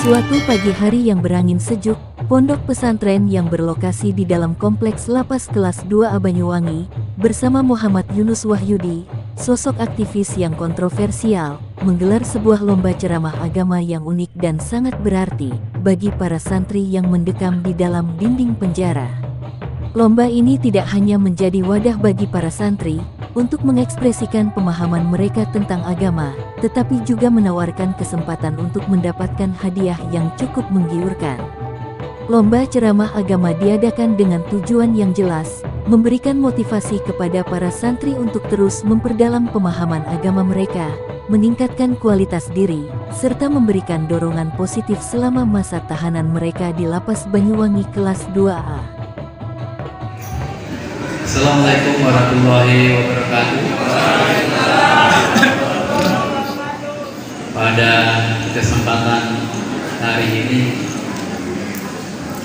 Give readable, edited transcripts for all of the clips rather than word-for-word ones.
Suatu pagi hari yang berangin sejuk, pondok pesantren yang berlokasi di dalam kompleks Lapas Kelas 2A Banyuwangi, bersama Muhammad Yunus Wahyudi, sosok aktivis yang kontroversial, menggelar sebuah lomba ceramah agama yang unik dan sangat berarti bagi para santri yang mendekam di dalam dinding penjara. Lomba ini tidak hanya menjadi wadah bagi para santri untuk mengekspresikan pemahaman mereka tentang agama, tetapi juga menawarkan kesempatan untuk mendapatkan hadiah yang cukup menggiurkan. Lomba ceramah agama diadakan dengan tujuan yang jelas, memberikan motivasi kepada para santri untuk terus memperdalam pemahaman agama mereka, meningkatkan kualitas diri, serta memberikan dorongan positif selama masa tahanan mereka di Lapas Banyuwangi Kelas 2A. Assalamualaikum warahmatullahi wabarakatuh. Pada kesempatan hari ini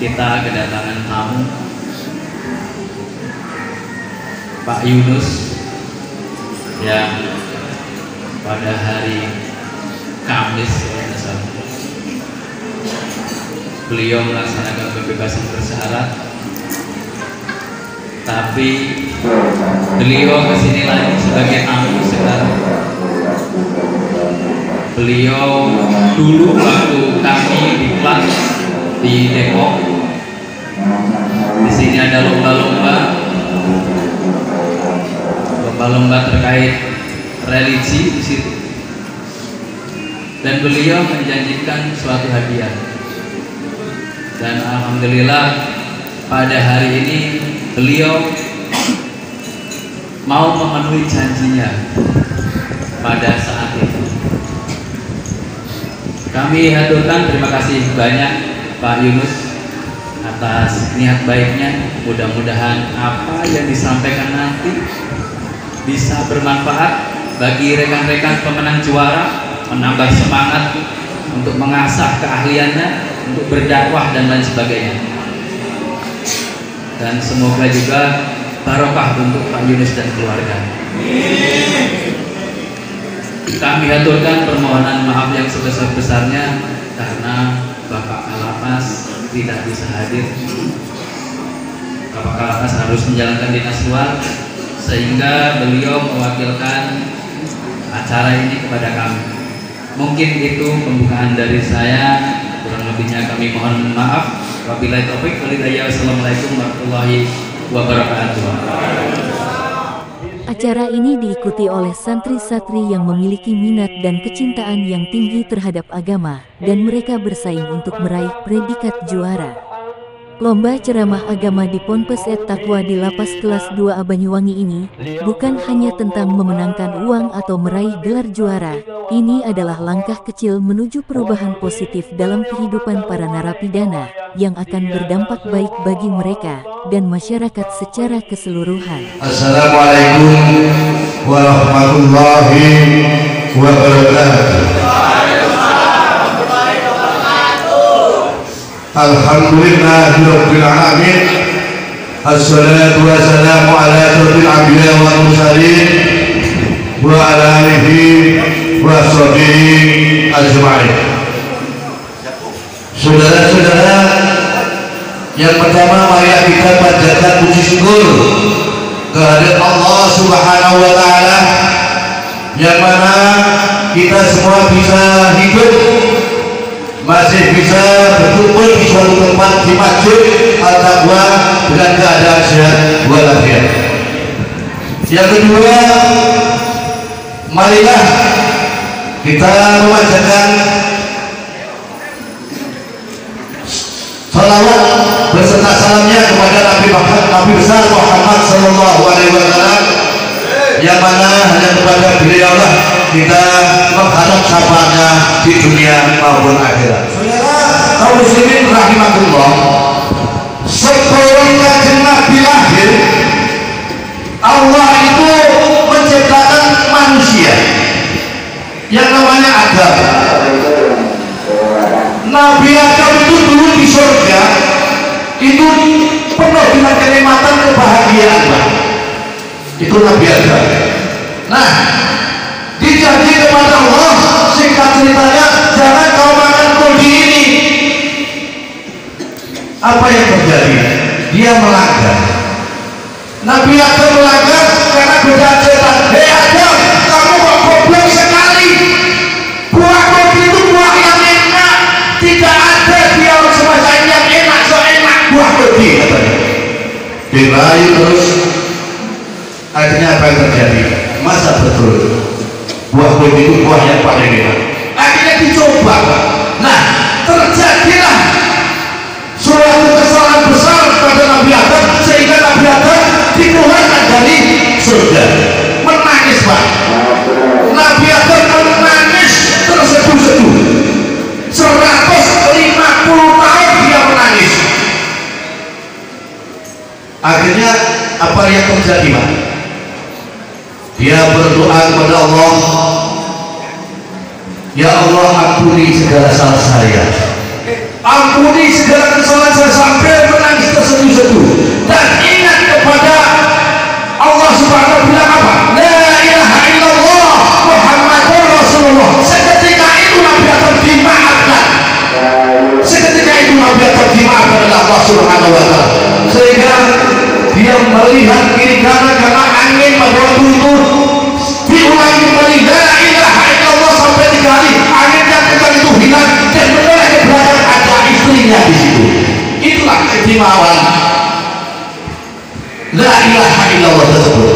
kita kedatangan tamu Pak Yunus yang pada hari Kamis beliau melaksanakan kebebasan bersyarat. Tapi beliau kesini lagi sebagai tamu sekarang. Beliau dulu waktu kami di kelas di Depok, di sini ada lomba-lomba terkait religi di situ, dan beliau menjanjikan suatu hadiah. Dan alhamdulillah pada hari ini beliau mau memenuhi janjinya pada saat itu. Kami haturkan terima kasih banyak Pak Yunus atas niat baiknya. Mudah-mudahan apa yang disampaikan nanti bisa bermanfaat bagi rekan-rekan pemenang juara, menambah semangat untuk mengasah keahliannya, untuk berdakwah dan lain sebagainya. Dan semoga juga barokah untuk Pak Yunus dan keluarga. Kami haturkan permohonan maaf yang sebesar-besarnya karena Bapak Kalapas tidak bisa hadir. Bapak Kalapas harus menjalankan dinas luar, sehingga beliau mewakilkan acara ini kepada kami. Mungkin itu pembukaan dari saya, kurang lebihnya kami mohon maaf. Wabillahi taufiq wal hidayah. Wassalamualaikum warahmatullahi wabarakatuh. Acara ini diikuti oleh santri-santri yang memiliki minat dan kecintaan yang tinggi terhadap agama, dan mereka bersaing untuk meraih predikat juara. Lomba ceramah agama di Ponpes Taqwa di Lapas Kelas 2A Banyuwangi ini bukan hanya tentang memenangkan uang atau meraih gelar juara. Ini adalah langkah kecil menuju perubahan positif dalam kehidupan para narapidana yang akan berdampak baik bagi mereka dan masyarakat secara keseluruhan. Assalamualaikum warahmatullahi wabarakatuh. Alhamdulillahirabbil alamin. Assalatu wassalamu ala asyrofil anbiya wal mursalin wa ala alihi wa sahbihi ajma'in. Saudara-saudara, yang pertama mari kita panjatkan puji syukur kehadirat Allah Subhanahu wa taala yang mana kita semua bisa hidup, masih bisa berkumpul di suatu tempat di Masjid Al-Taqwa dengan keadaan sehat walafiat. Yang kedua, marilah kita memanjatkan salawat beserta salamnya kepada Nabi besar Muhammad Sallallahu Alaihi Wasallam, yang mana hanya kepada beliau lah kita mengharap syafaatnya di dunia maupun akhirat. Saudara kaum muslimin rahimahullah, sebelum kanjeng Nabi lahir, Allah itu menciptakan manusia yang namanya Adam. Nabi Adam itu dulu di surga itu penuh dengan kenikmatan kebahagiaan. Itu Nabi Adam. Nah, dijanji kepada Allah, singkat ceritanya, jangan kau makan kuldi ini. Apa yang terjadi? Dia melanggar. Nabi Adam melanggar karena godaan setan. Hei Adam, kamu kok goblok sekali. Buah kuldi itu buah yang enak. Tidak ada dia semacam yang enak, so enak buah kuldi katanya. Dirayu terus. Akhirnya apa yang terjadi? Masa betul buah kuldi itu buah yang paling enak? Akhirnya dicoba. Nah, terjadilah suatu kesalahan besar pada Nabi Adam sehingga Nabi Adam dikeluarkan dari surga. Menangis Pak. Nabi Adam menangis terseduh-seduh. 150 tahun dia menangis. Akhirnya apa yang terjadi Pak? Dia berdoa kepada Allah, ya Allah, ampuni segala salah saya, ampuni segala kesalahan saya, sampai menangis terseduh-seduh. Dan ingat kepada Allah Subhanahu wa taala apa? La ilaha illallah Muhammadur Rasulullah. Seketika itu Nabi Adam dimaafkan. Seketika itu Nabi Adam dimaafkan oleh Allah Subhanahu wa taala. Sehingga dia melihat kiri kanan karena angin pada waktu itu diulangi kembali la ilaha illallah sampai 3 kali. Angin yang kencang itu hilang dan menoleh ke belakang, ada istrinya di situ. Itulah keistimewaan la ilaha illallah tersebut.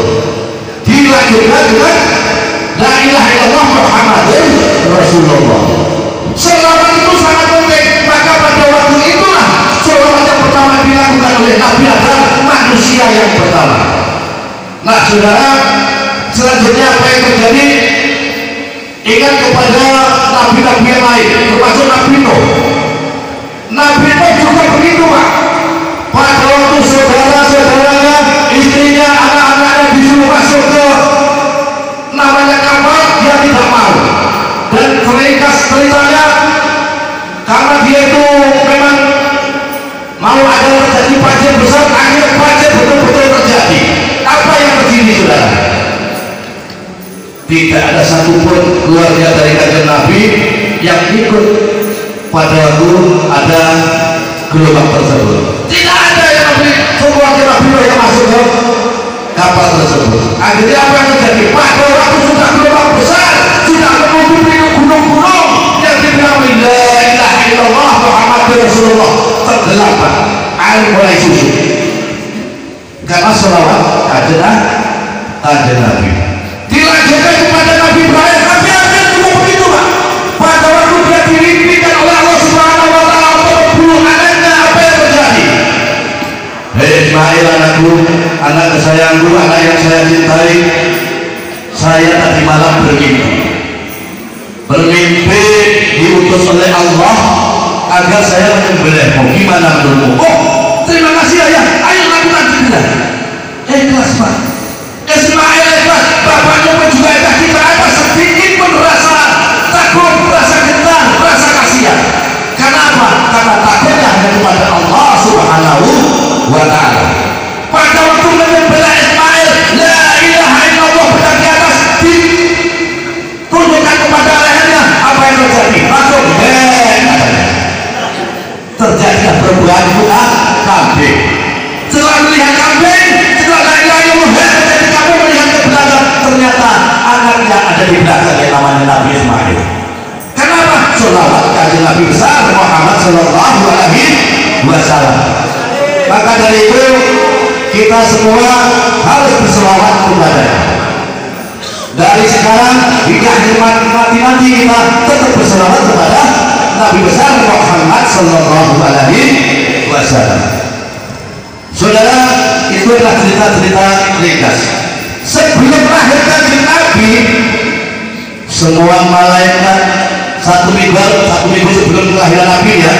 Dilanjutkan dengan la ilaha illallah Muhammadur Rasulullah. Selawat itu sangat penting. Maka pada waktu itulah selawat yang pertama dilakukan oleh Nabi Adam, manusia yang pertama. Nah saudara, selanjutnya apa yang terjadi? Ingat kepada nabi-nabi yang lain, termasuk Nabi Nuh. Nabi Nuh juga begitu Pak. Pada waktu saudara-saudaranya, istrinya, anak-anaknya disuruh masuk ke namanya kapal, dia tidak mau. Dan teringkas ceritanya karena dia itu memang mau ada terjadi banjir besar. Akhirnya banjir betul-betul terjadi. Apa yang terjadi saudara? Tidak ada satupun keluarga dari kanjeng Nabi yang ikut pada waktu ada gelombang tersebut. Tidak ada yang Nabi, keluarga Nabi yang masuk ke kapal tersebut. Akhirnya apa yang terjadi? Pada waktu sudah gelombang besar, sudah menutupi gunung-gunung yang dibilang la ilaha illallah Muhammadur Rasulullah, tenggelam Pak. Air mulai susut karena selawat kanjeng Nabi. Dilanjutkan kepada Nabi Ibrahim. Nabi Ibrahim juga begitu Pak. Pada waktu dia dirimpikan oleh Allah Subhanahu wa taala untuk membunuh anaknya, apa yang terjadi? Hei Ismail anakku, anak kesayanganku, anak yang saya cintai, saya tadi malam bermimpi diutus oleh Allah agar saya menyembelihmu. Gimana menurutmu? Oh, terima kasih ayah, ayo lakukan segera. Ikhlas Pak. Ismail ikhlas, bapaknya pun juga ikhlas. Tidak ada sedikit pun rasa takut, rasa gentar, rasa kasihan. Karena apa? Karena takutnya hanya kepada Allah Subhanahu wa taala. Pada waktu menyembelih Ismail, la ilaha illallah berada di atas, ditunjukkan kepada lehernya. Apa yang terjadi? Langsung terjadi perubahan buka kambing. Setelah melihat kambing, setelah la ilaha illallah terjadi, kamu melihat ke belakang, ternyata anaknya ada di belakang yang namanya Nabi Ismail. Kenapa? Sholawat kanjeng Nabi besar Muhammad sallallahu alaihi wasallam. Maka dari itu kita semua harus berselawat kepadanya. Dari sekarang hingga akhir mati nanti kita tetap berselawat kepada Nabi besar Muhammad sallallahu alaihi wasallam. Saudara, itu adalah cerita-cerita ringkas. Sebelum lahir kanjeng Nabi, semua malaikat satu minggu sebelum kelahiran Nabi ya,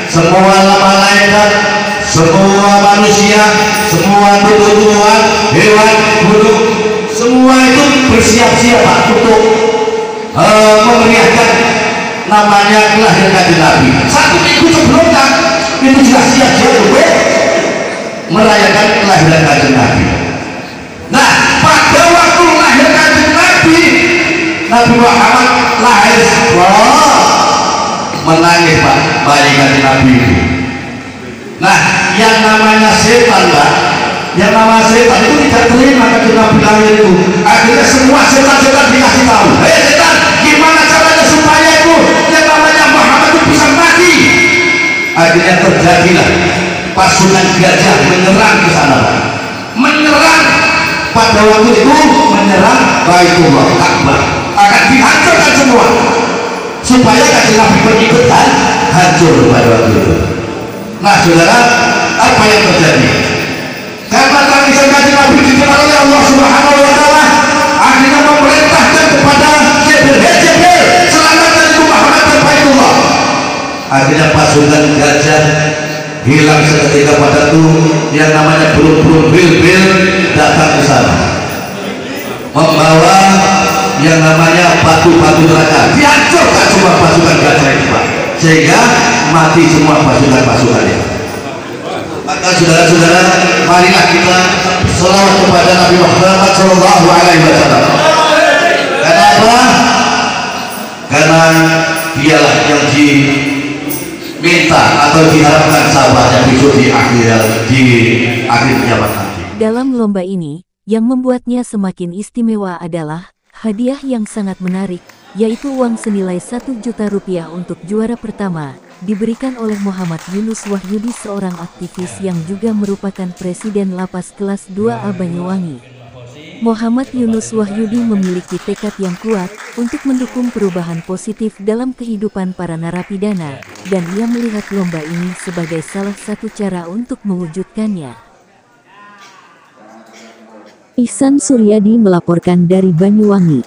semua malaikat, semua manusia, semua tumbuh-tumbuhan, hewan, gunung, semua itu bersiap-siap untuk memeriahkan namanya kelahiran kanjeng Nabi. 1 minggu sebelumnya itu sudah siap-siap untuk merayakan kelahiran kanjeng Nabi. Nah, pada waktu lahir kanjeng Nabi Muhammad lahir, wah, menangis Pak, bayi kanjeng Nabi itu. Nah, yang namanya setan Pak, yang namanya setan itu tidak terima kanjeng Nabi lahir itu. Akhirnya semua setan-setan dikasih tahu, hei setan, gimana caranya supaya itu yang namanya Muhammad itu bisa mati. Akhirnya terjadilah pasukan gajah menyerang ke sana, menyerang pada waktu itu, menyerang Baitullah Ka'bah, akan dihancurkan semua supaya kanjeng Nabi berikutkan hancur pada waktu itu. Nah saudara, apa yang terjadi? Karena tangisan kanjeng Nabi didengar oleh Allah Subhanahu wa Ta'ala, akhirnya memerintahkan kepada Jibril, hei Jibril, selamatkan itu Muhammad dan Baitullah. Akhirnya pasukan gajah hilang seketika pada itu. Yang namanya burung-burung bil-bil datang ke sana membawa yang namanya batu-batu neraka, dihancurkan semua pasukan gajah itu Pak, sehingga mati semua pasukan-pasukannya. Maka saudara-saudara, marilah kita selawat kepada Nabi Muhammad Shallallahu Alaihi Wasallam. Kenapa? Karena dialah yang diminta atau diharapkan sahabatnya besok di akhir kiamat nanti. Dalam lomba ini, yang membuatnya semakin istimewa adalah hadiah yang sangat menarik, yaitu uang senilai 1 juta rupiah untuk juara pertama, diberikan oleh Muhammad Yunus Wahyudi, seorang aktivis yang juga merupakan Presiden Lapas Kelas 2A Banyuwangi. Muhammad Yunus Wahyudi memiliki tekad yang kuat untuk mendukung perubahan positif dalam kehidupan para narapidana, dan ia melihat lomba ini sebagai salah satu cara untuk mewujudkannya. Ihsan Suryadi melaporkan dari Banyuwangi.